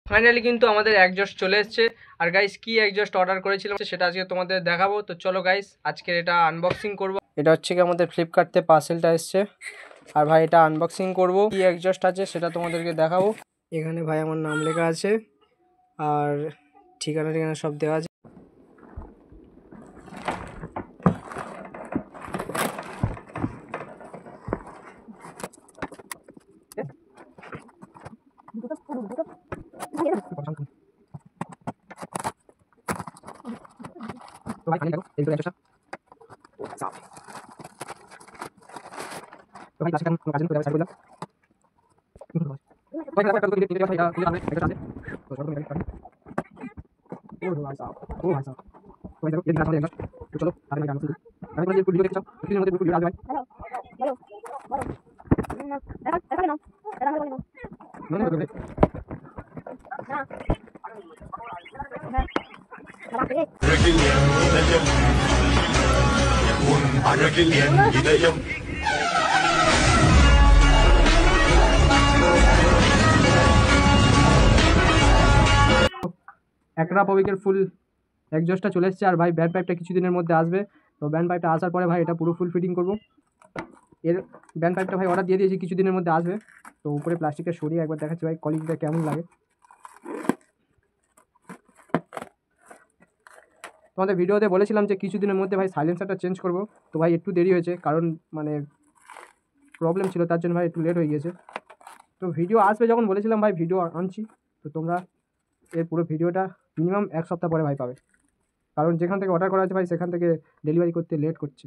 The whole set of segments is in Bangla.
ফাইনালি কিন্তু আমাদের একজস্ট চলে এসছে। আর গাইস কি একজস্ট অর্ডার করেছিলাম সেটা আজকে তোমাদের দেখাবো। তো চলো গাইস আজকে এটা আনবক্সিং করব। এটা হচ্ছে কি আমাদের ফ্লিপকার্টে পার্সেলটা এসছে। আর ভাই এটা আনবক্সিং করব, কি একজস্ট আছে সেটা তোমাদেরকে দেখাবো। এখানে ভাই আমার নাম লেখা আছে আর ঠিকানা ঠিকানা সব দেওয়া আছে। तो भाई देखो एक तो एक्स्ट्रा साफ तो भाई प्लास्टिक का काजन को साइड बोला भाई लगा तो ये भाई ये आने एक्स्ट्रा से तो छोड़ दो मेरे ओ भाई साहब तो भाई देखो ये दिखा सामने एक्स्ट्रा तो चलो आगे मैं जाना अभी मैं ये वीडियो देख चाहूं इसलिए मुझे वीडियो आ भाई हेलो हेलो नहीं அழகில் என் இதயம் একরা পবিকের ফুল একজস্টটা চলে এসেছে। আর ভাই ব্যান্ড পাইপটা কিছুদিনের মধ্যে আসবে। তো ব্যান্ড পাইপটা আসার পরে ভাই এটা পুরো ফুল ফিটিং করব। এর ব্যান্ড পাইপটা ভাই অর্ডার দিয়ে দিয়েছি, কিছুদিনের মধ্যে আসবে। তো উপরে প্লাস্টিকটা সরিয়ে একবার দেখাচ্ছি ভাই কোয়ালিটিটা কেমন লাগে। তোমাদের ভিডিওতে বলেছিলাম যে কিছুদিনের মধ্যে ভাই সাইলেন্সারটা চেঞ্জ করব। তো ভাই একটু দেরি হয়েছে, কারণ মানে প্রবলেম ছিল, তার জন্য ভাই একটু লেট হয়ে গিয়েছে। তো ভিডিও আসবে যখন বলেছিলাম ভাই ভিডিও আনছি। তো তোমরা এর পুরো ভিডিওটা মিনিমাম এক সপ্তাহ পরে ভাই পাবে, কারণ যেখান থেকে অর্ডার করা আছে ভাই সেখান থেকে ডেলিভারি করতে লেট করছে।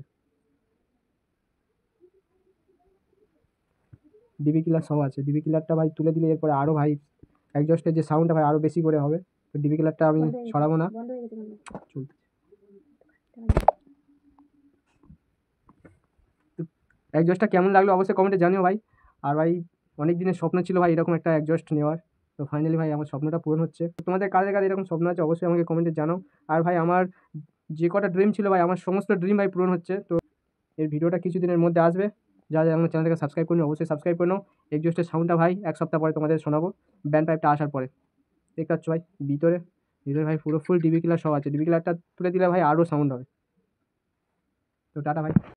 ডিবি কিলার সব আছে, ডিবি কিলারটা ভাই তুলে দিলে এরপরে আরও ভাই একজস্টের যে সাউন্ডটা ভাই আরও বেশি করে হবে। তো ডিবি কিলারটা আমি সরাবো না, চলতে একজস্টটা কেমন লাগলো অবশ্যই কমেন্টে জানিও ভাই। আর ভাই অনেক দিনের স্বপ্ন ছিল ভাই এরকম একটা একজস্ট নেওয়ার। তো ফাইনালি ভাই আমার স্বপ্নটা পূরণ হচ্ছে। তোমাদের কাদের কাদের এরকম স্বপ্ন আছে অবশ্যই আমাকে কমেন্টে জানাও। আর ভাই আমার যে কটা ড্রিম ছিল ভাই, আমার সমস্ত ড্রিম ভাই পূরণ হচ্ছে। তো এর ভিডিওটা কিছুদিনের মধ্যে আসবে। যারা আমার চ্যানেলটাকে সাবস্ক্রাইব করুন অবশ্যই সাবস্ক্রাইব করে নাও। একজস্টের সাউন্ডটা ভাই এক সপ্তাহ পরে তোমাদের শোনাবো, ব্যান্ড পাইপটা আসার পরে। দেখতে পাচ্ছ ভাই ভিতরে ভাই পুরো ফুল ডিবি কিলার সব আছে। ডিবি কিলারটা তুলে দিলে ভাই আরও সাউন্ড হবে। তো টাটা ভাই।